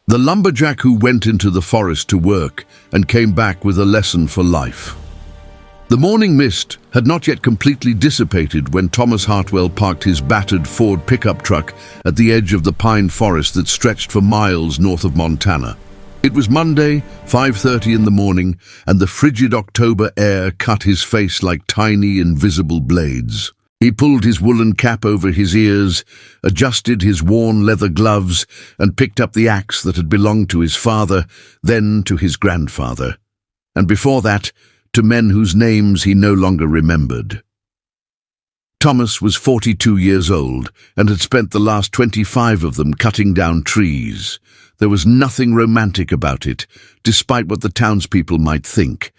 The lumberjack who went into the forest to work and came back with a lesson for life. The morning mist had not yet completely dissipated when Thomas Hartwell parked his battered Ford pickup truck at the edge of the pine forest that stretched for miles north of Montana. It was Monday, 5:30 in the morning, and the frigid October air cut his face like tiny invisible blades. He pulled his woolen cap over his ears, adjusted his worn leather gloves, and picked up the axe that had belonged to his father, then to his grandfather, and before that, to men whose names he no longer remembered. Thomas was 42 years old and had spent the last 25 of them cutting down trees. There was nothing romantic about it, despite what the townspeople might think.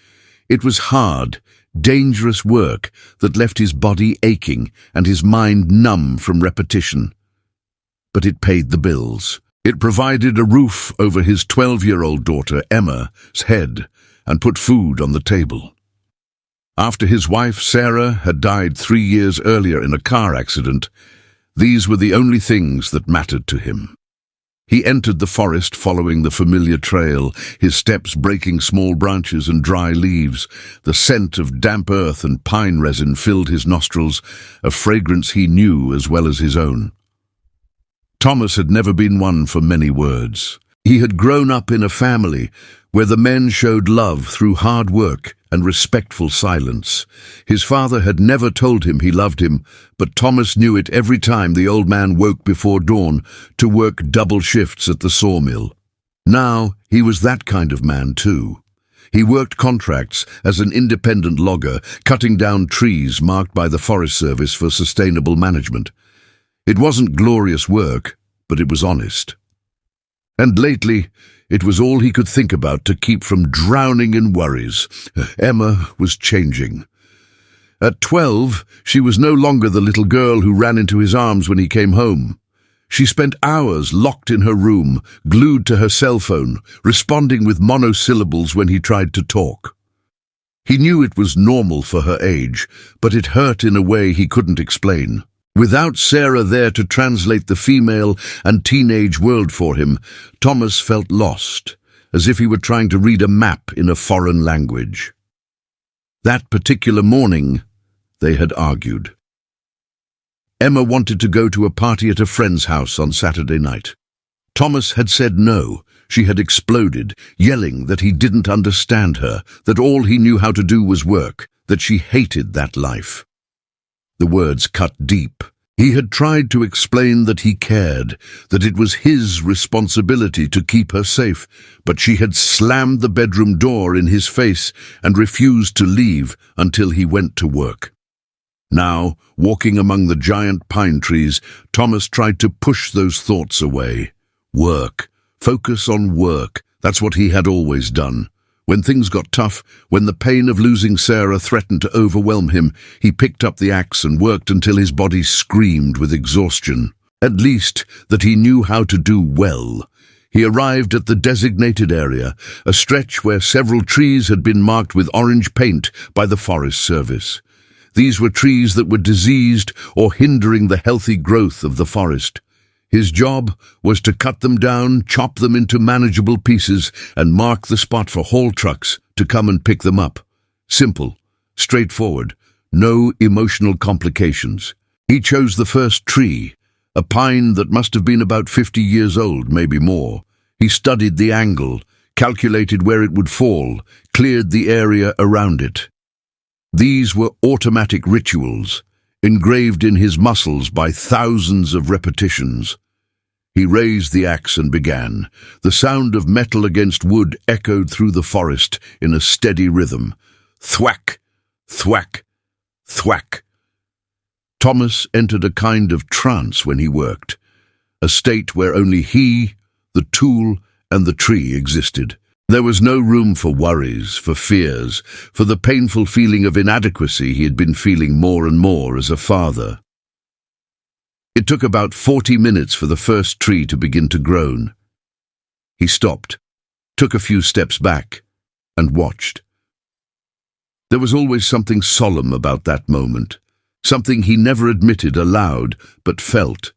It was hard, dangerous work that left his body aching and his mind numb from repetition. But it paid the bills. It provided a roof over his 12-year-old daughter Emma's head and put food on the table. After his wife Sarah had died 3 years earlier in a car accident, these were the only things that mattered to him. He entered the forest following the familiar trail, his steps breaking small branches and dry leaves. The scent of damp earth and pine resin filled his nostrils, a fragrance he knew as well as his own. Thomas had never been one for many words. He had grown up in a family where the men showed love through hard work and respectful silence. His father had never told him he loved him, but Thomas knew it every time the old man woke before dawn to work double shifts at the sawmill. Now he was that kind of man too. He worked contracts as an independent logger, cutting down trees marked by the Forest Service for sustainable management. It wasn't glorious work, but it was honest. And lately, it was all he could think about to keep from drowning in worries. Emma was changing. At 12, she was no longer the little girl who ran into his arms when he came home. She spent hours locked in her room, glued to her cell phone, responding with monosyllables when he tried to talk. He knew it was normal for her age, but it hurt in a way he couldn't explain. Without Sarah there to translate the female and teenage world for him, Thomas felt lost, as if he were trying to read a map in a foreign language. That particular morning, they had argued. Emma wanted to go to a party at a friend's house on Saturday night. Thomas had said no. She had exploded, yelling that he didn't understand her, that all he knew how to do was work, that she hated that life. The words cut deep. He had tried to explain that he cared, that it was his responsibility to keep her safe, but she had slammed the bedroom door in his face and refused to leave until he went to work. Now, walking among the giant pine trees, Thomas tried to push those thoughts away. Work. Focus on work. That's what he had always done. When things got tough, when the pain of losing Sarah threatened to overwhelm him, he picked up the axe and worked until his body screamed with exhaustion. At least that he knew how to do well. He arrived at the designated area, a stretch where several trees had been marked with orange paint by the Forest Service. These were trees that were diseased or hindering the healthy growth of the forest. His job was to cut them down, chop them into manageable pieces, and mark the spot for haul trucks to come and pick them up. Simple, straightforward, no emotional complications. He chose the first tree, a pine that must have been about 50 years old, maybe more. He studied the angle, calculated where it would fall, cleared the area around it. These were automatic rituals, engraved in his muscles by thousands of repetitions. He raised the axe and began. The sound of metal against wood echoed through the forest in a steady rhythm. Thwack, thwack, thwack. Thomas entered a kind of trance when he worked, a state where only he, the tool, and the tree existed. There was no room for worries, for fears, for the painful feeling of inadequacy he had been feeling more and more as a father. It took about 40 minutes for the first tree to begin to groan. He stopped, took a few steps back, and watched. There was always something solemn about that moment, something he never admitted aloud but felt.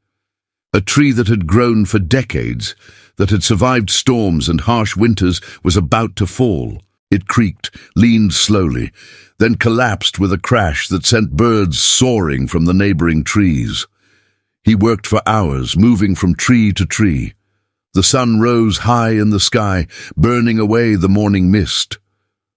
A tree that had grown for decades, that had survived storms and harsh winters, was about to fall. It creaked, leaned slowly, then collapsed with a crash that sent birds soaring from the neighboring trees. He worked for hours, moving from tree to tree. The sun rose high in the sky, burning away the morning mist.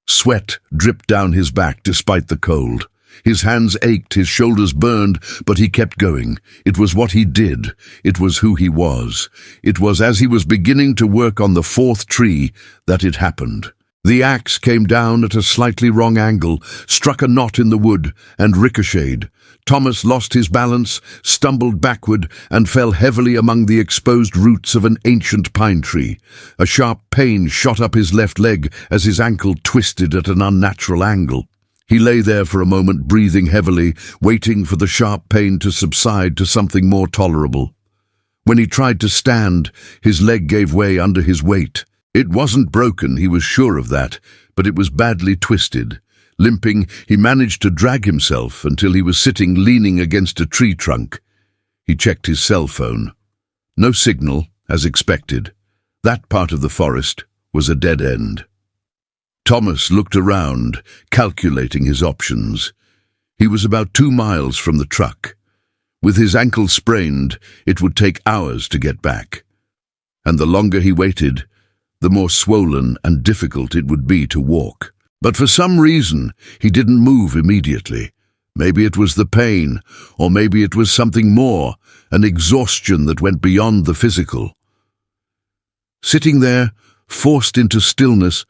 Sweat dripped down his back despite the cold. His hands ached, his shoulders burned, but he kept going. It was what he did. It was who he was. It was as he was beginning to work on the fourth tree that it happened. The axe came down at a slightly wrong angle, struck a knot in the wood, and ricocheted. Thomas lost his balance, stumbled backward, and fell heavily among the exposed roots of an ancient pine tree. A sharp pain shot up his left leg as his ankle twisted at an unnatural angle. He lay there for a moment, breathing heavily, waiting for the sharp pain to subside to something more tolerable. When he tried to stand, his leg gave way under his weight. It wasn't broken, he was sure of that, but it was badly twisted. Limping, he managed to drag himself until he was sitting leaning against a tree trunk. He checked his cell phone. No signal, as expected. That part of the forest was a dead end. Thomas looked around, calculating his options. He was about 2 miles from the truck. With his ankle sprained, it would take hours to get back. And the longer he waited, the more swollen and difficult it would be to walk. But for some reason, he didn't move immediately. Maybe it was the pain, or maybe it was something more, an exhaustion that went beyond the physical. Sitting there, forced into stillness,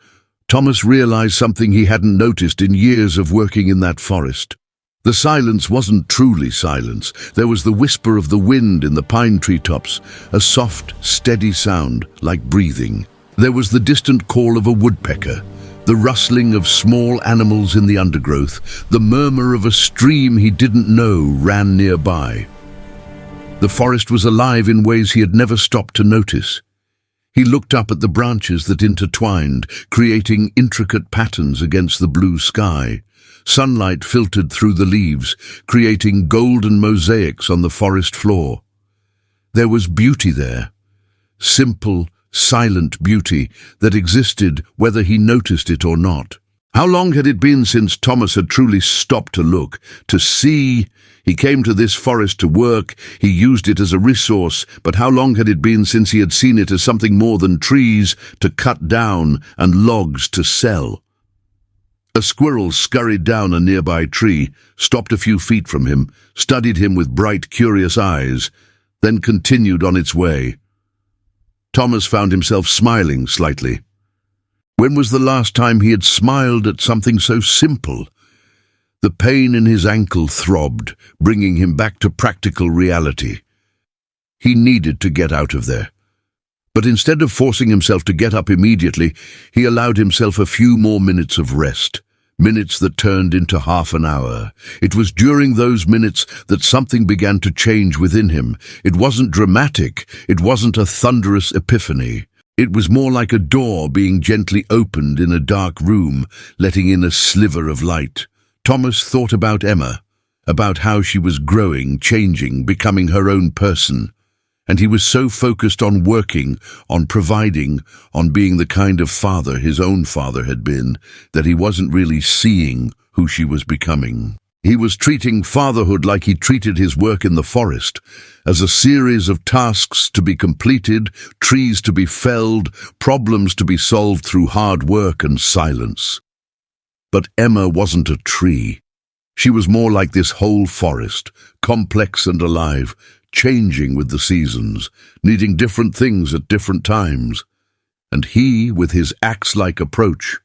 Thomas realized something he hadn't noticed in years of working in that forest. The silence wasn't truly silence. There was the whisper of the wind in the pine tree tops, a soft, steady sound like breathing. There was the distant call of a woodpecker, the rustling of small animals in the undergrowth, the murmur of a stream he didn't know ran nearby. The forest was alive in ways he had never stopped to notice. He looked up at the branches that intertwined, creating intricate patterns against the blue sky. Sunlight filtered through the leaves, creating golden mosaics on the forest floor. There was beauty there, simple, silent beauty that existed whether he noticed it or not. How long had it been since Thomas had truly stopped to look, to see? He came to this forest to work, he used it as a resource, but how long had it been since he had seen it as something more than trees to cut down and logs to sell? A squirrel scurried down a nearby tree, stopped a few feet from him, studied him with bright, curious eyes, then continued on its way. Thomas found himself smiling slightly. When was the last time he had smiled at something so simple? The pain in his ankle throbbed, bringing him back to practical reality. He needed to get out of there. But instead of forcing himself to get up immediately, he allowed himself a few more minutes of rest, minutes that turned into half an hour. It was during those minutes that something began to change within him. It wasn't dramatic, it wasn't a thunderous epiphany. It was more like a door being gently opened in a dark room, letting in a sliver of light. Thomas thought about Emma, about how she was growing, changing, becoming her own person. And he was so focused on working, on providing, on being the kind of father his own father had been, that he wasn't really seeing who she was becoming. He was treating fatherhood like he treated his work in the forest, as a series of tasks to be completed, trees to be felled, problems to be solved through hard work and silence. But Emma wasn't a tree. She was more like this whole forest, complex and alive, changing with the seasons, needing different things at different times. And he, with his axe-like approach,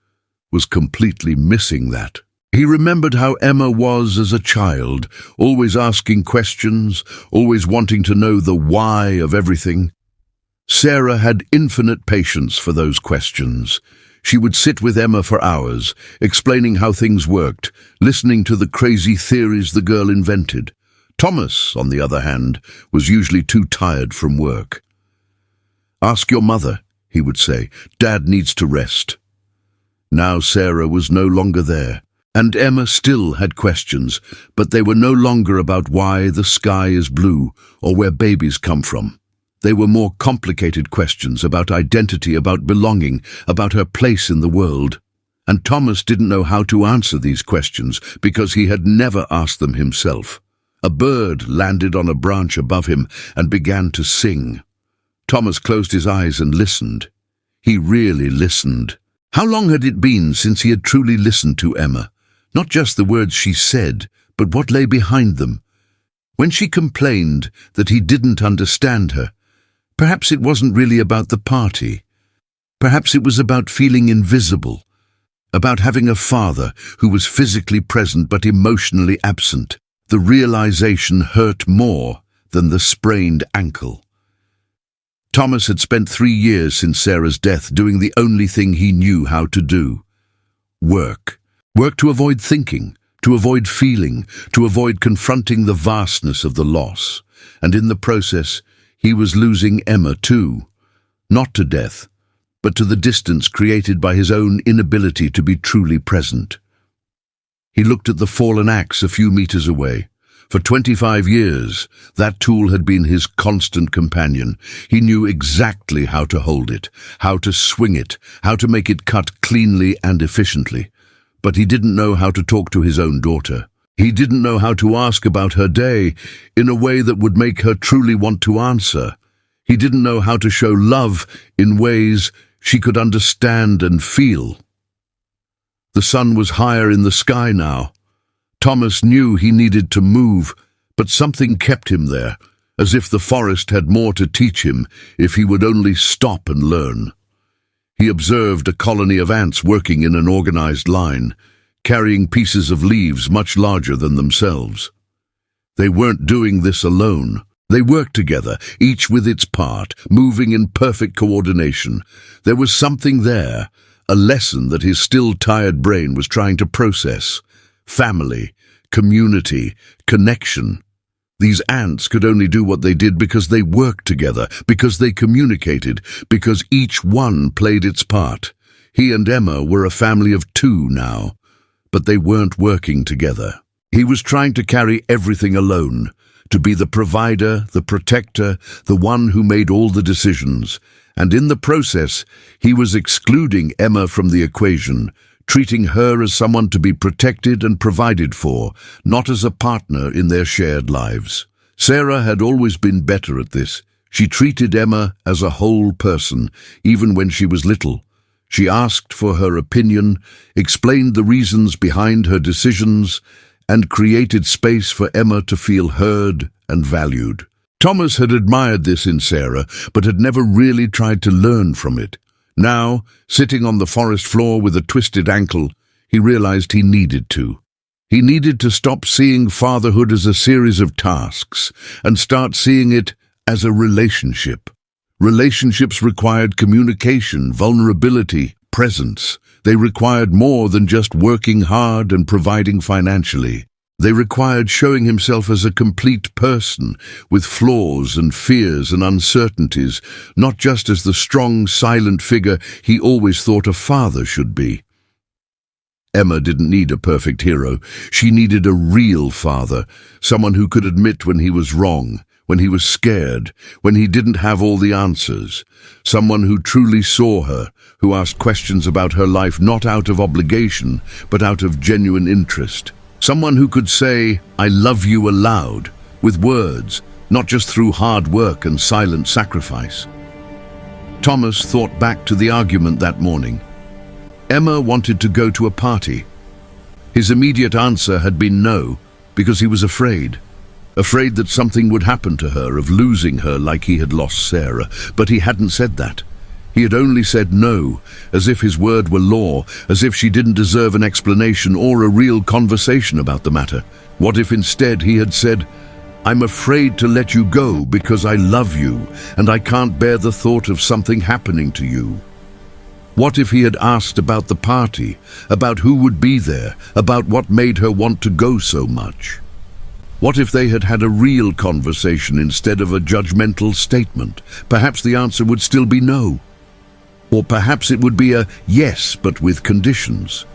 was completely missing that. He remembered how Emma was as a child, always asking questions, always wanting to know the why of everything. Sarah had infinite patience for those questions. She would sit with Emma for hours, explaining how things worked, listening to the crazy theories the girl invented. Thomas, on the other hand, was usually too tired from work. "Ask your mother," he would say. "Dad needs to rest." Now Sarah was no longer there. And Emma still had questions, but they were no longer about why the sky is blue or where babies come from. They were more complicated questions about identity, about belonging, about her place in the world. And Thomas didn't know how to answer these questions because he had never asked them himself. A bird landed on a branch above him and began to sing. Thomas closed his eyes and listened. He really listened. How long had it been since he had truly listened to Emma? Not just the words she said, but what lay behind them. When she complained that he didn't understand her, perhaps it wasn't really about the party. Perhaps it was about feeling invisible, about having a father who was physically present but emotionally absent. The realization hurt more than the sprained ankle. Thomas had spent 3 years since Sarah's death doing the only thing he knew how to do: work. Work to avoid thinking, to avoid feeling, to avoid confronting the vastness of the loss. And in the process, he was losing Emma too. Not to death, but to the distance created by his own inability to be truly present. He looked at the fallen axe a few meters away. For 25 years, that tool had been his constant companion. He knew exactly how to hold it, how to swing it, how to make it cut cleanly and efficiently. But he didn't know how to talk to his own daughter. He didn't know how to ask about her day in a way that would make her truly want to answer. He didn't know how to show love in ways she could understand and feel. The sun was higher in the sky now. Thomas knew he needed to move, but something kept him there, as if the forest had more to teach him if he would only stop and learn. He observed a colony of ants working in an organized line, carrying pieces of leaves much larger than themselves. They weren't doing this alone. They worked together, each with its part, moving in perfect coordination. There was something there, a lesson that his still tired brain was trying to process. Family, community, connection. These ants could only do what they did because they worked together, because they communicated, because each one played its part. He and Emma were a family of 2 now, but they weren't working together. He was trying to carry everything alone, to be the provider, the protector, the one who made all the decisions. And in the process, he was excluding Emma from the equation, treating her as someone to be protected and provided for, not as a partner in their shared lives. Sarah had always been better at this. She treated Emma as a whole person, even when she was little. She asked for her opinion, explained the reasons behind her decisions, and created space for Emma to feel heard and valued. Thomas had admired this in Sarah, but had never really tried to learn from it. Now, sitting on the forest floor with a twisted ankle, he realized he needed to. He needed to stop seeing fatherhood as a series of tasks and start seeing it as a relationship. Relationships required communication, vulnerability, presence. They required more than just working hard and providing financially. They required showing himself as a complete person, with flaws and fears and uncertainties, not just as the strong, silent figure he always thought a father should be. Emma didn't need a perfect hero. She needed a real father, someone who could admit when he was wrong, when he was scared, when he didn't have all the answers. Someone who truly saw her, who asked questions about her life not out of obligation, but out of genuine interest. Someone who could say, "I love you" aloud, with words, not just through hard work and silent sacrifice. Thomas thought back to the argument that morning. Emma wanted to go to a party. His immediate answer had been no, because he was afraid. Afraid that something would happen to her, of losing her like he had lost Sarah. But he hadn't said that. He had only said no, as if his word were law, as if she didn't deserve an explanation or a real conversation about the matter. What if instead he had said, "I'm afraid to let you go because I love you, and I can't bear the thought of something happening to you"? What if he had asked about the party, about who would be there, about what made her want to go so much? What if they had had a real conversation instead of a judgmental statement? Perhaps the answer would still be no. Or perhaps it would be a yes, but with conditions.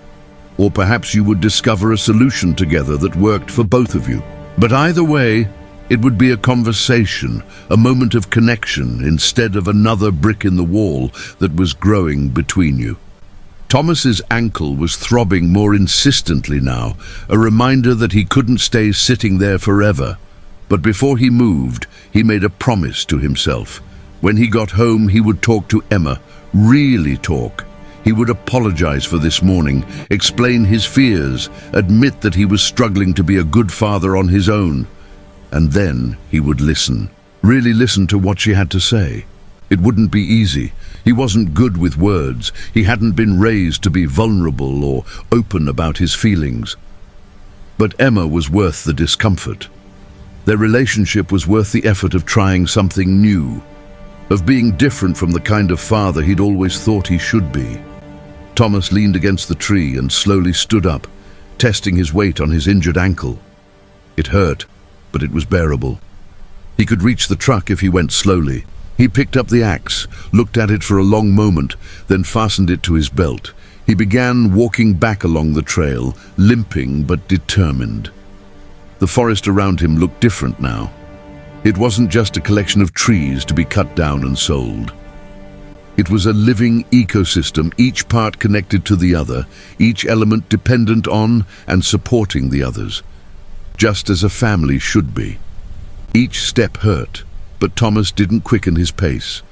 or perhaps you would discover a solution together that worked for both of you. But either way, it would be a conversation, a moment of connection instead of another brick in the wall that was growing between you. Thomas's ankle was throbbing more insistently now, a reminder that he couldn't stay sitting there forever. But before he moved, he made a promise to himself. When he got home, he would talk to Emma, really talk. He would apologize for this morning, explain his fears, admit that he was struggling to be a good father on his own. And then he would listen, really listen to what she had to say. It wouldn't be easy. He wasn't good with words. He hadn't been raised to be vulnerable or open about his feelings. But Emma was worth the discomfort. Their relationship was worth the effort of trying something new, of being different from the kind of father he'd always thought he should be. Thomas leaned against the tree and slowly stood up, testing his weight on his injured ankle. It hurt, but it was bearable. He could reach the truck if he went slowly. He picked up the axe, looked at it for a long moment, then fastened it to his belt. He began walking back along the trail, limping but determined. The forest around him looked different now. It wasn't just a collection of trees to be cut down and sold. It was a living ecosystem, each part connected to the other, each element dependent on and supporting the others, just as a family should be. Each step hurt, but Thomas didn't quicken his pace.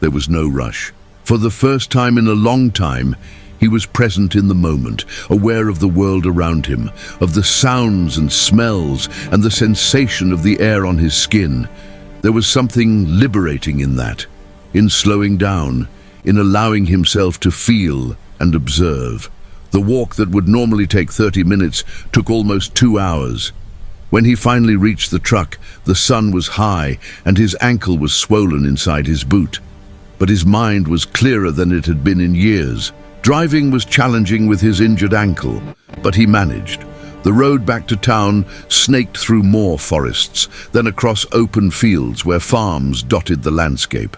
There was no rush. For the first time in a long time, he was present in the moment, aware of the world around him, of the sounds and smells and the sensation of the air on his skin. There was something liberating in that, in slowing down, in allowing himself to feel and observe. The walk that would normally take 30 minutes took almost 2 hours. When he finally reached the truck, the sun was high and his ankle was swollen inside his boot. But his mind was clearer than it had been in years. Driving was challenging with his injured ankle, but he managed. The road back to town snaked through more forests, then across open fields where farms dotted the landscape.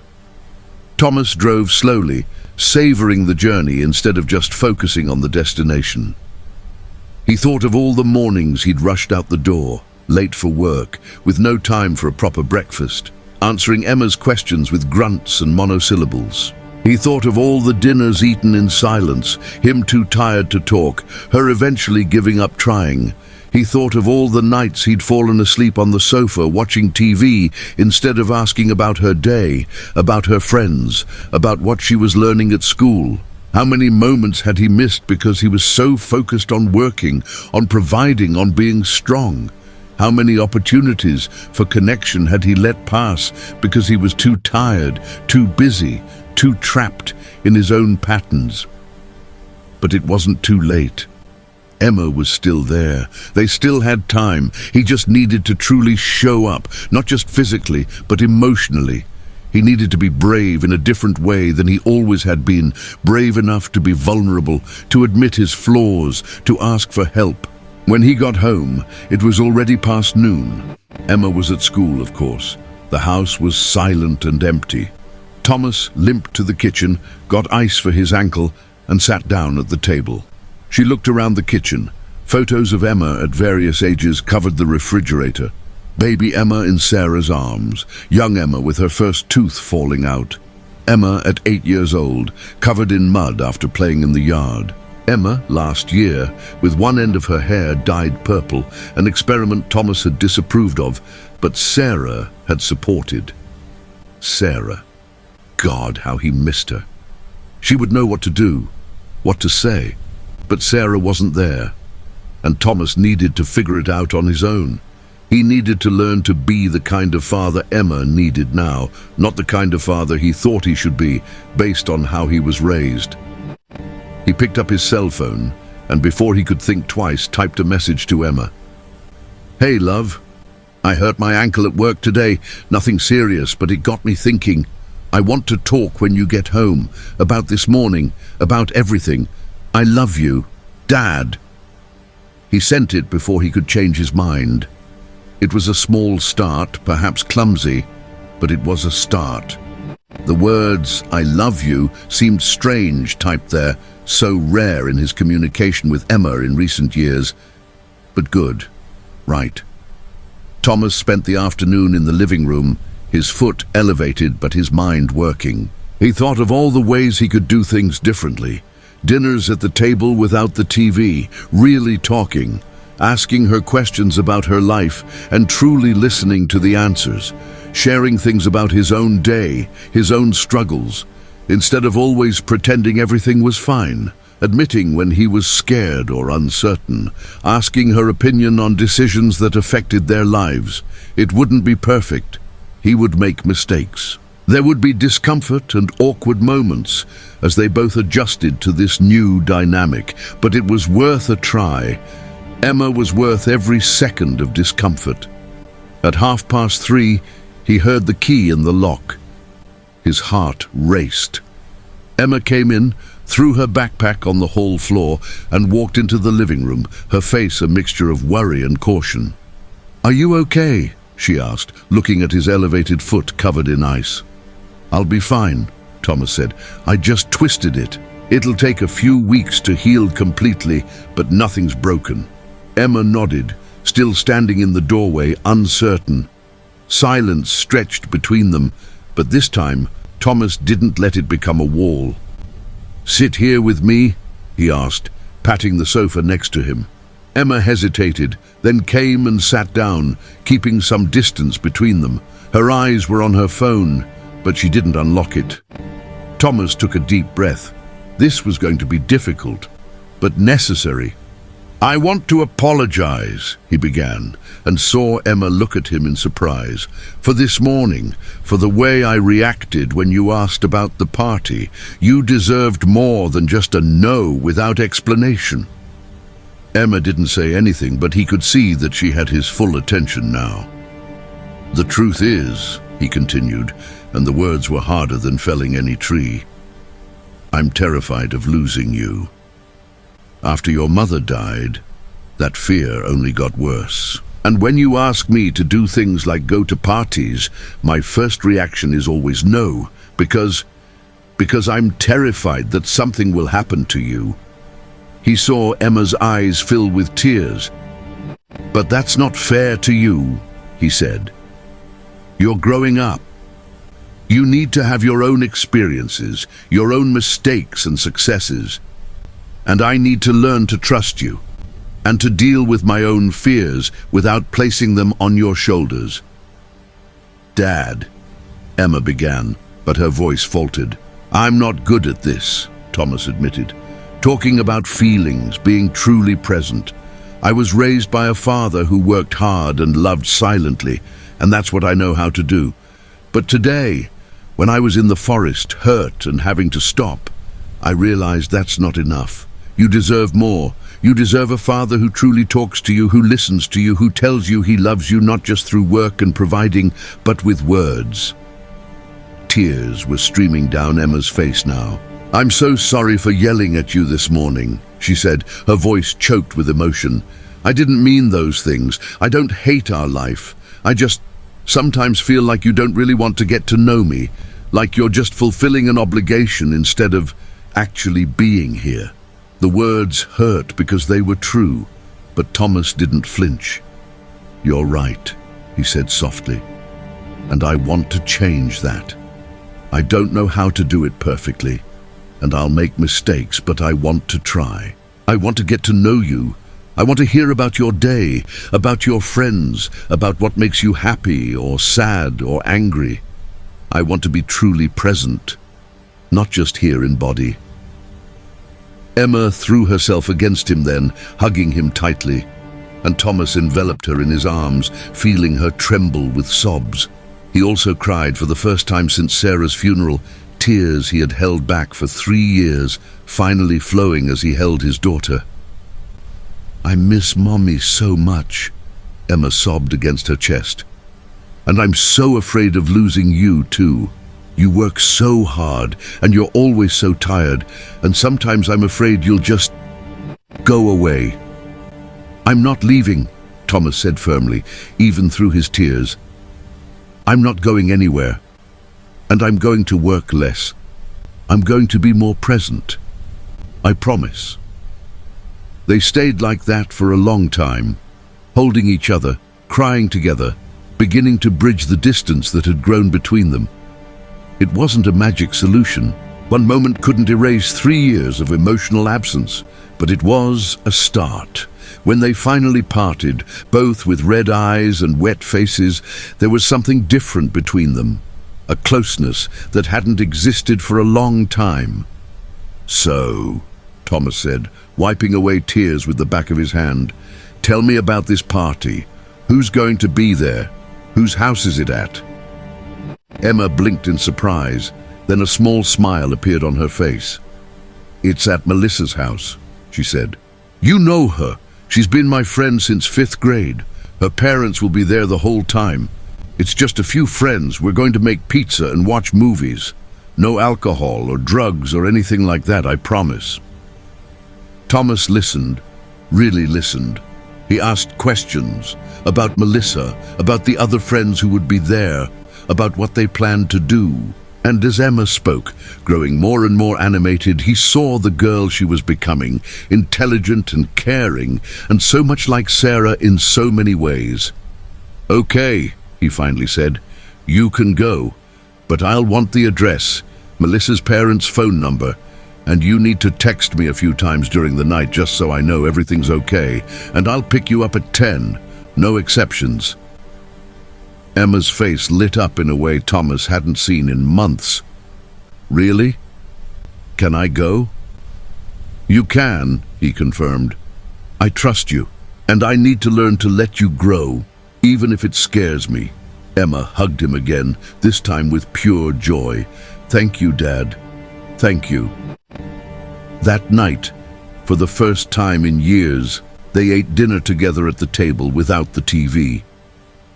Thomas drove slowly, savoring the journey instead of just focusing on the destination. He thought of all the mornings he'd rushed out the door, late for work, with no time for a proper breakfast, answering Emma's questions with grunts and monosyllables. He thought of all the dinners eaten in silence, him too tired to talk, her eventually giving up trying. He thought of all the nights he'd fallen asleep on the sofa watching TV instead of asking about her day, about her friends, about what she was learning at school. How many moments had he missed because he was so focused on working, on providing, on being strong? How many opportunities for connection had he let pass because he was too tired, too busy, too trapped in his own patterns? But it wasn't too late. Emma was still there. They still had time. He just needed to truly show up, not just physically, but emotionally. He needed to be brave in a different way than he always had been, brave enough to be vulnerable, to admit his flaws, to ask for help. When he got home, it was already past noon. Emma was at school, of course. The house was silent and empty. Thomas limped to the kitchen, got ice for his ankle, and sat down at the table. She looked around the kitchen. Photos of Emma at various ages covered the refrigerator. Baby Emma in Sarah's arms, young Emma with her first tooth falling out. Emma at 8 years old, covered in mud after playing in the yard. Emma, last year, with one end of her hair dyed purple, an experiment Thomas had disapproved of, but Sarah had supported. Sarah. God, how he missed her. She would know what to do, what to say, but Sarah wasn't there, and Thomas needed to figure it out on his own. He needed to learn to be the kind of father Emma needed now, not the kind of father he thought he should be, based on how he was raised. He picked up his cell phone, and before he could think twice, typed a message to Emma. "Hey, love. I hurt my ankle at work today. Nothing serious, but it got me thinking. I want to talk when you get home, about this morning, about everything. I love you. Dad." He sent it before he could change his mind. It was a small start, perhaps clumsy, but it was a start. The words, "I love you," seemed strange typed there, so rare in his communication with Emma in recent years. But good, right. Thomas spent the afternoon in the living room, his foot elevated but his mind working. He thought of all the ways he could do things differently. Dinners at the table without the TV, really talking, asking her questions about her life and truly listening to the answers, sharing things about his own day, his own struggles, instead of always pretending everything was fine, admitting when he was scared or uncertain, asking her opinion on decisions that affected their lives. It wouldn't be perfect. He would make mistakes. There would be discomfort and awkward moments as they both adjusted to this new dynamic, but it was worth a try. Emma was worth every second of discomfort. At 3:30, he heard the key in the lock. His heart raced. Emma came in, threw her backpack on the hall floor, and walked into the living room, her face a mixture of worry and caution. "Are you okay?" she asked, looking at his elevated foot covered in ice. "I'll be fine," Thomas said. "I just twisted it. It'll take a few weeks to heal completely, but nothing's broken." Emma nodded, still standing in the doorway, uncertain. Silence stretched between them, but this time Thomas didn't let it become a wall. "Sit here with me?" he asked, patting the sofa next to him. Emma hesitated, then came and sat down, keeping some distance between them. Her eyes were on her phone, but she didn't unlock it. Thomas took a deep breath. This was going to be difficult, but necessary. "I want to apologize," he began, and saw Emma look at him in surprise. "For this morning, for the way I reacted when you asked about the party. You deserved more than just a no without explanation." Emma didn't say anything, but he could see that she had his full attention now. "The truth is," he continued, and the words were harder than felling any tree, "I'm terrified of losing you. After your mother died, that fear only got worse. And when you ask me to do things like go to parties, my first reaction is always no, because I'm terrified that something will happen to you." He saw Emma's eyes fill with tears. "But that's not fair to you," he said. "You're growing up. You need to have your own experiences, your own mistakes and successes. And I need to learn to trust you, and to deal with my own fears without placing them on your shoulders." "Dad," Emma began, but her voice faltered. "I'm not good at this," Thomas admitted. "Talking about feelings, being truly present. I was raised by a father who worked hard and loved silently, and that's what I know how to do. But today, when I was in the forest, hurt and having to stop, I realized that's not enough. You deserve more. You deserve a father who truly talks to you, who listens to you, who tells you he loves you not just through work and providing, but with words." Tears were streaming down Emma's face now. "I'm so sorry for yelling at you this morning," she said, her voice choked with emotion. "I didn't mean those things. I don't hate our life. I just sometimes feel like you don't really want to get to know me, like you're just fulfilling an obligation instead of actually being here." The words hurt because they were true, but Thomas didn't flinch. "You're right," he said softly, "and I want to change that. I don't know how to do it perfectly, and I'll make mistakes, but I want to try. I want to get to know you. I want to hear about your day, about your friends, about what makes you happy or sad or angry. I want to be truly present, not just here in body." Emma threw herself against him then, hugging him tightly, and Thomas enveloped her in his arms, feeling her tremble with sobs. He also cried for the first time since Sarah's funeral, tears he had held back for 3 years, finally flowing as he held his daughter. "I miss Mommy so much," Emma sobbed against her chest. "And I'm so afraid of losing you too. You work so hard, and you're always so tired, and sometimes I'm afraid you'll just go away." "I'm not leaving," Thomas said firmly, even through his tears. "I'm not going anywhere." And I'm going to work less. I'm going to be more present. I promise." They stayed like that for a long time, holding each other, crying together, beginning to bridge the distance that had grown between them. It wasn't a magic solution. One moment couldn't erase 3 years of emotional absence, but it was a start. When they finally parted, both with red eyes and wet faces, there was something different between them, a closeness that hadn't existed for a long time. "So," Thomas said, wiping away tears with the back of his hand, "tell me about this party. Who's going to be there? Whose house is it at?" Emma blinked in surprise, then a small smile appeared on her face. "It's at Melissa's house," she said. "You know her. She's been my friend since 5th grade. Her parents will be there the whole time. It's just a few friends. We're going to make pizza and watch movies. No alcohol or drugs or anything like that, I promise." Thomas listened, really listened. He asked questions about Melissa, about the other friends who would be there, about what they planned to do. And as Emma spoke, growing more and more animated, he saw the girl she was becoming, intelligent and caring, and so much like Sarah in so many ways. "Okay," he finally said, "you can go, but I'll want the address, Melissa's parents' phone number, and you need to text me a few times during the night just so I know everything's okay, and I'll pick you up at 10, no exceptions." Emma's face lit up in a way Thomas hadn't seen in months. "Really? Can I go?" "You can," he confirmed. "I trust you, and I need to learn to let you grow, even if it scares me." Emma hugged him again, this time with pure joy. "Thank you, Dad. Thank you." That night, for the first time in years, they ate dinner together at the table without the TV.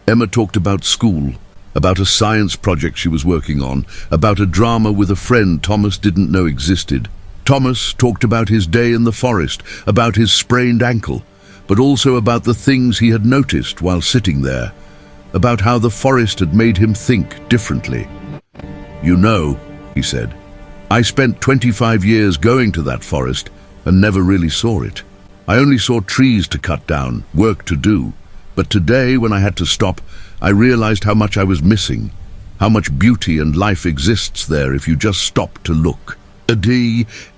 Emma talked about school, about a science project she was working on, about a drama with a friend Thomas didn't know existed. Thomas talked about his day in the forest, about his sprained ankle, but also about the things he had noticed while sitting there, about how the forest had made him think differently. "You know," he said, "I spent 25 years going to that forest and never really saw it. I only saw trees to cut down, work to do. But today, when I had to stop, I realized how much I was missing, how much beauty and life exists there if you just stop to look."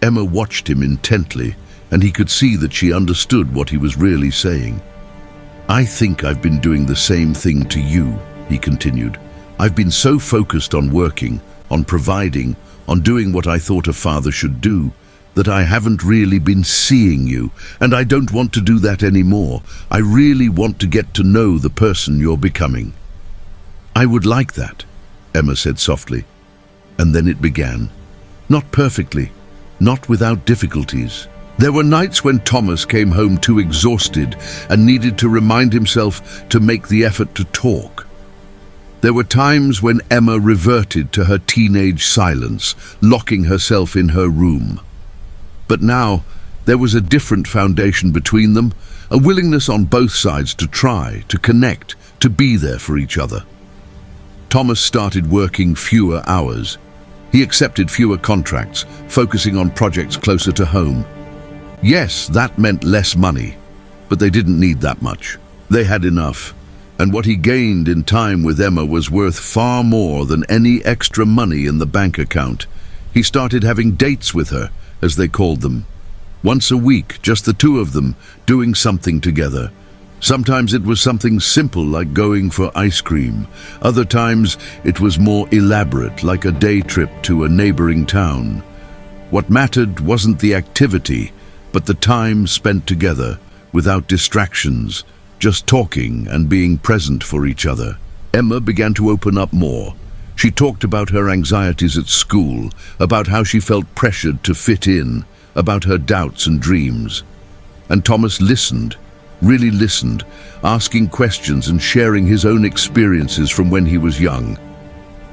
Emma watched him intently, and he could see that she understood what he was really saying. "I think I've been doing the same thing to you," he continued. "I've been so focused on working, on providing, on doing what I thought a father should do, that I haven't really been seeing you, and I don't want to do that anymore. I really want to get to know the person you're becoming." "I would like that," Emma said softly. And then it began. Not perfectly, not without difficulties. There were nights when Thomas came home too exhausted and needed to remind himself to make the effort to talk. There were times when Emma reverted to her teenage silence, locking herself in her room. But now, there was a different foundation between them, a willingness on both sides to try, to connect, to be there for each other. Thomas started working fewer hours. He accepted fewer contracts, focusing on projects closer to home. Yes, that meant less money, but they didn't need that much. They had enough, and what he gained in time with Emma was worth far more than any extra money in the bank account. He started having dates with her, as they called them. Once a week, just the two of them, doing something together. Sometimes it was something simple like going for ice cream. Other times it was more elaborate, like a day trip to a neighboring town. What mattered wasn't the activity, but the time spent together, without distractions, just talking and being present for each other. Emma began to open up more. She talked about her anxieties at school, about how she felt pressured to fit in, about her doubts and dreams. And Thomas listened, really listened, asking questions and sharing his own experiences from when he was young.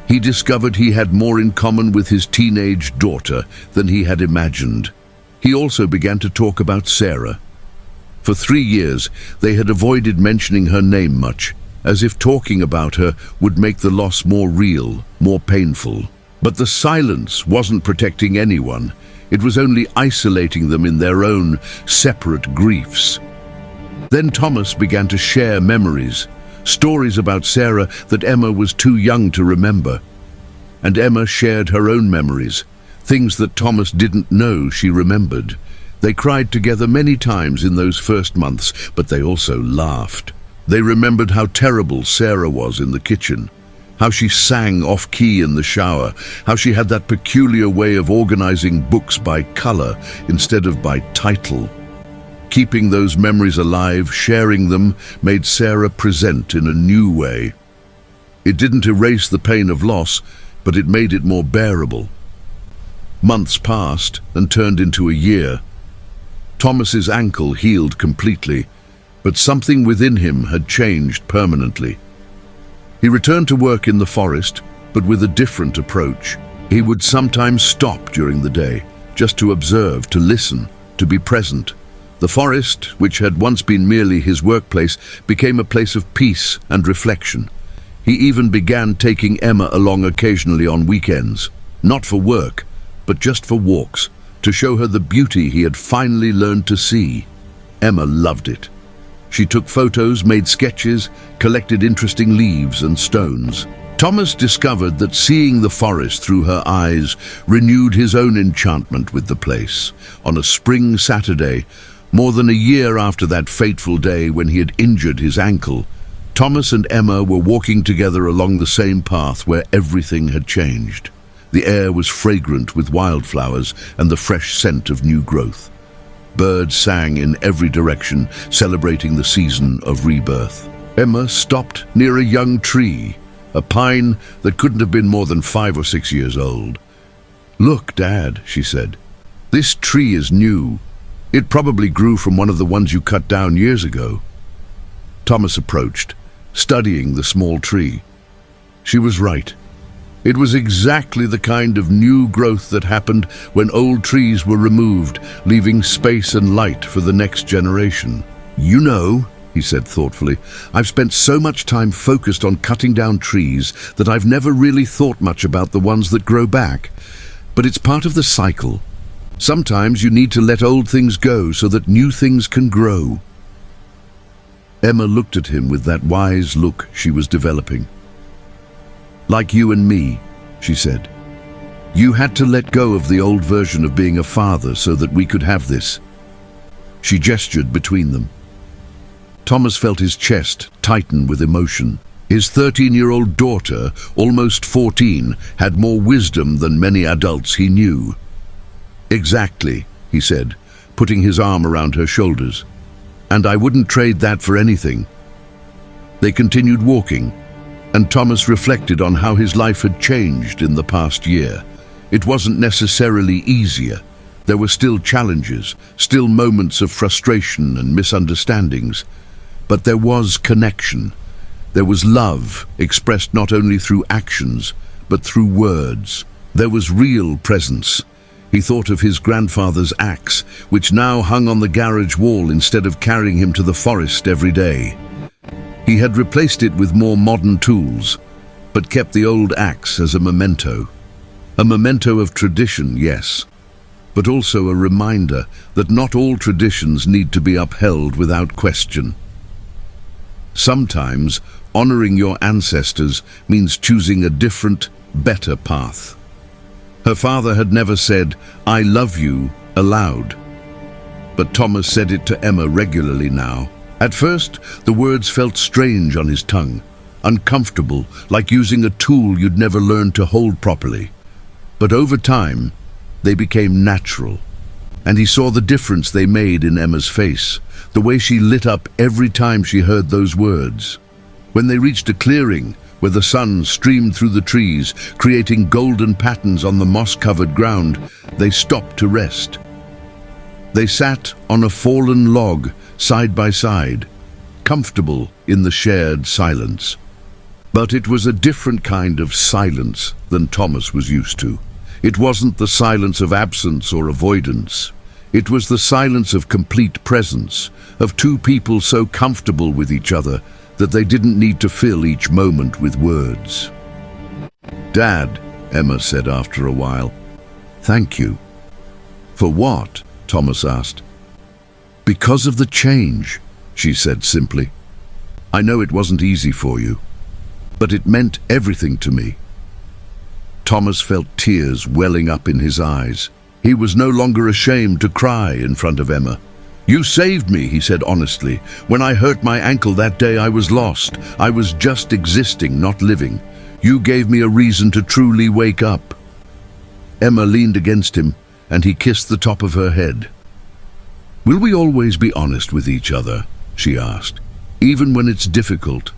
He discovered he had more in common with his teenage daughter than he had imagined. He also began to talk about Sarah. For 3 years, they had avoided mentioning her name much. as if talking about her would make the loss more real, more painful. But the silence wasn't protecting anyone. It was only isolating them in their own separate griefs. Then Thomas began to share memories, stories about Sarah that Emma was too young to remember. And Emma shared her own memories, things that Thomas didn't know she remembered. They cried together many times in those first months, but they also laughed. They remembered how terrible Sarah was in the kitchen, how she sang off-key in the shower, how she had that peculiar way of organizing books by color instead of by title. Keeping those memories alive, sharing them, made Sarah present in a new way. It didn't erase the pain of loss, but it made it more bearable. Months passed and turned into a year. Thomas's ankle healed completely, but something within him had changed permanently. He returned to work in the forest, but with a different approach. He would sometimes stop during the day, just to observe, to listen, to be present. The forest, which had once been merely his workplace, became a place of peace and reflection. He even began taking Emma along occasionally on weekends, not for work, but just for walks, to show her the beauty he had finally learned to see. Emma loved it. She took photos, made sketches, collected interesting leaves and stones. Thomas discovered that seeing the forest through her eyes renewed his own enchantment with the place. On a spring Saturday, more than a year after that fateful day when he had injured his ankle, Thomas and Emma were walking together along the same path where everything had changed. The air was fragrant with wildflowers and the fresh scent of new growth. Birds sang in every direction, celebrating the season of rebirth. Emma stopped near a young tree, a pine that couldn't have been more than 5 or 6 years old. "Look, Dad," she said. "This tree is new. It probably grew from one of the ones you cut down years ago." Thomas approached, studying the small tree. She was right. It was exactly the kind of new growth that happened when old trees were removed, leaving space and light for the next generation. "You know," he said thoughtfully, "I've spent so much time focused on cutting down trees that I've never really thought much about the ones that grow back. But it's part of the cycle. Sometimes you need to let old things go so that new things can grow." Emma looked at him with that wise look she was developing. "Like you and me," she said. "You had to let go of the old version of being a father so that we could have this." She gestured between them. Thomas felt his chest tighten with emotion. His 13-year-old daughter, almost 14, had more wisdom than many adults he knew. "Exactly," he said, putting his arm around her shoulders. "And I wouldn't trade that for anything." They continued walking, and Thomas reflected on how his life had changed in the past year. It wasn't necessarily easier. There were still challenges, still moments of frustration and misunderstandings. But there was connection. There was love, expressed not only through actions, but through words. There was real presence. He thought of his grandfather's axe, which now hung on the garage wall instead of carrying him to the forest every day. He had replaced it with more modern tools, but kept the old axe as a memento. A memento of tradition, yes, but also a reminder that not all traditions need to be upheld without question. Sometimes, honoring your ancestors means choosing a different, better path. Her father had never said, "I love you," aloud. But Thomas said it to Emma regularly now. At first, the words felt strange on his tongue, uncomfortable, like using a tool you'd never learned to hold properly. But over time, they became natural, and he saw the difference they made in Emma's face, the way she lit up every time she heard those words. When they reached a clearing, where the sun streamed through the trees, creating golden patterns on the moss-covered ground, they stopped to rest. They sat on a fallen log, side by side, comfortable in the shared silence. But it was a different kind of silence than Thomas was used to. It wasn't the silence of absence or avoidance. It was the silence of complete presence, of two people so comfortable with each other that they didn't need to fill each moment with words. "Dad," Emma said after a while, "thank you." "For what?" Thomas asked. "Because of the change," she said simply. "I know it wasn't easy for you, but it meant everything to me." Thomas felt tears welling up in his eyes. He was no longer ashamed to cry in front of Emma. "You saved me," he said honestly. "When I hurt my ankle that day, I was lost. I was just existing, not living. You gave me a reason to truly wake up." Emma leaned against him, and he kissed the top of her head. "Will we always be honest with each other?" she asked. "Even when it's difficult?"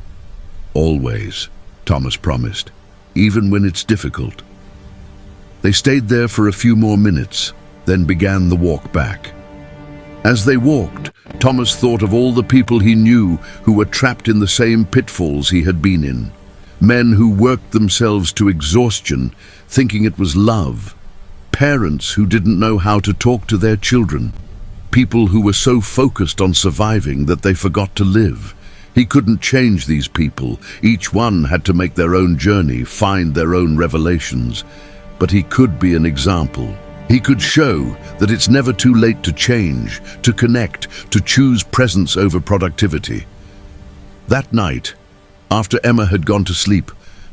"Always," Thomas promised. "Even when it's difficult." They stayed there for a few more minutes, then began the walk back. As they walked, Thomas thought of all the people he knew who were trapped in the same pitfalls he had been in. Men who worked themselves to exhaustion, thinking it was love. Parents who didn't know how to talk to their children. People who were so focused on surviving that they forgot to live. He couldn't change these people. Each one had to make their own journey, find their own revelations. But he could be an example. He could show that it's never too late to change, to connect, to choose presence over productivity. That night, after Emma had gone to sleep,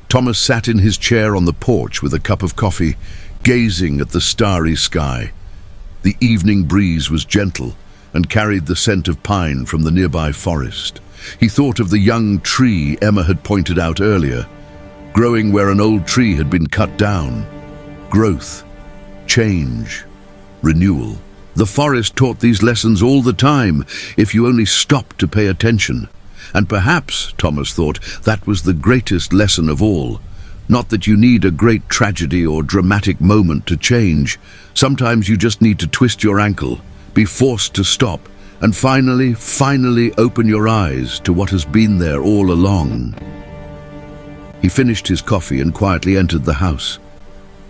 Thomas sat in his chair on the porch with a cup of coffee, gazing at the starry sky. The evening breeze was gentle and carried the scent of pine from the nearby forest. He thought of the young tree Emma had pointed out earlier, growing where an old tree had been cut down. Growth, change, renewal. The forest taught these lessons all the time, if you only stopped to pay attention. And perhaps, Thomas thought, that was the greatest lesson of all. Not that you need a great tragedy or dramatic moment to change. Sometimes you just need to twist your ankle, be forced to stop, and finally open your eyes to what has been there all along. He finished his coffee and quietly entered the house.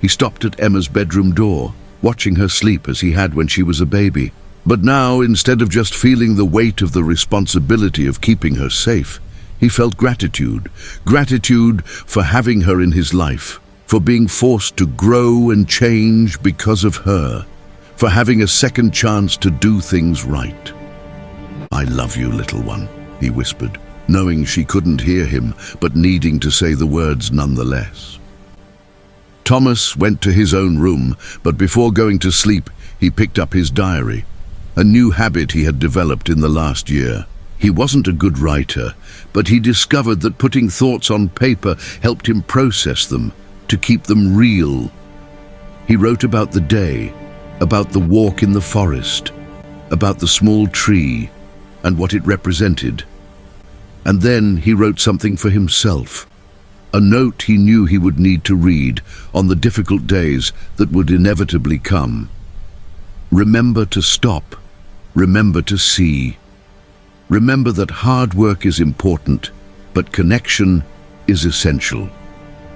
He stopped at Emma's bedroom door, watching her sleep as he had when she was a baby. But now, instead of just feeling the weight of the responsibility of keeping her safe, he felt gratitude. Gratitude for having her in his life, for being forced to grow and change because of her, for having a second chance to do things right. "I love you, little one," he whispered, knowing she couldn't hear him, but needing to say the words nonetheless. Thomas went to his own room, but before going to sleep, he picked up his diary, a new habit he had developed in the last year. He wasn't a good writer, but he discovered that putting thoughts on paper helped him process them, to keep them real. He wrote about the day, about the walk in the forest, about the small tree, and what it represented. And then he wrote something for himself. A note he knew he would need to read on the difficult days that would inevitably come. Remember to stop. Remember to see. Remember that hard work is important, but connection is essential.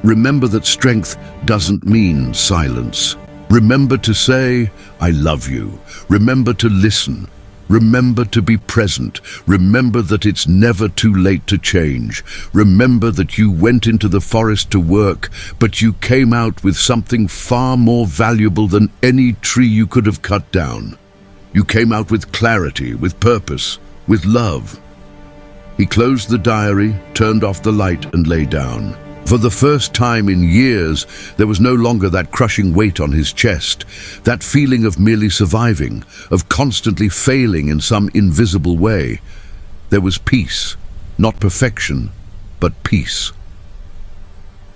Remember that strength doesn't mean silence. Remember to say, "I love you." Remember to listen. Remember to be present. Remember that it's never too late to change. Remember that you went into the forest to work, but you came out with something far more valuable than any tree you could have cut down. You came out with clarity, with purpose, with love. He closed the diary, turned off the light, and lay down. For the first time in years, there was no longer that crushing weight on his chest, that feeling of merely surviving, of constantly failing in some invisible way. There was peace, not perfection, but peace.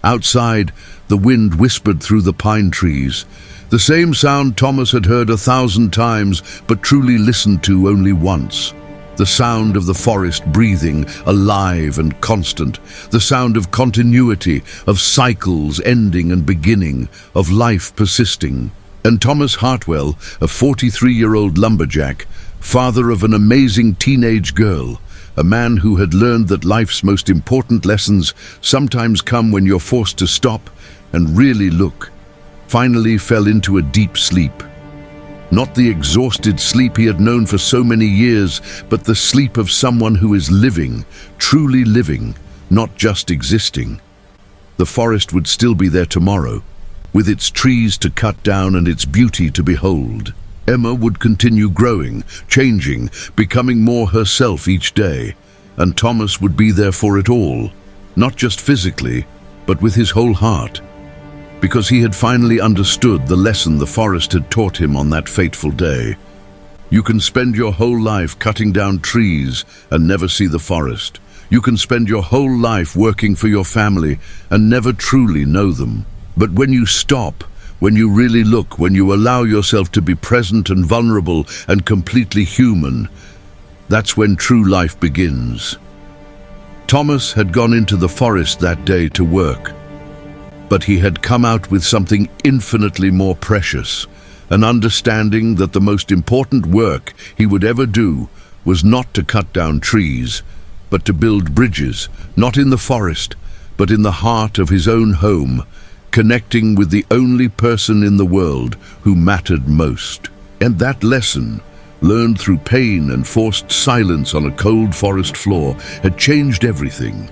Outside, the wind whispered through the pine trees, the same sound Thomas had heard 1,000 times, but truly listened to only once. The sound of the forest breathing, alive and constant. The sound of continuity, of cycles ending and beginning, of life persisting. And Thomas Hartwell, a 43-year-old lumberjack, father of an amazing teenage girl, a man who had learned that life's most important lessons sometimes come when you're forced to stop and really look, finally fell into a deep sleep. Not the exhausted sleep he had known for so many years, but the sleep of someone who is living, truly living, not just existing. The forest would still be there tomorrow, with its trees to cut down and its beauty to behold. Emma would continue growing, changing, becoming more herself each day, and Thomas would be there for it all, not just physically, but with his whole heart, because he had finally understood the lesson the forest had taught him on that fateful day. You can spend your whole life cutting down trees and never see the forest. You can spend your whole life working for your family and never truly know them. But when you stop, when you really look, when you allow yourself to be present and vulnerable and completely human, that's when true life begins. Thomas had gone into the forest that day to work, but he had come out with something infinitely more precious, an understanding that the most important work he would ever do was not to cut down trees, but to build bridges, not in the forest, but in the heart of his own home, connecting with the only person in the world who mattered most. And that lesson, learned through pain and forced silence on a cold forest floor, had changed everything.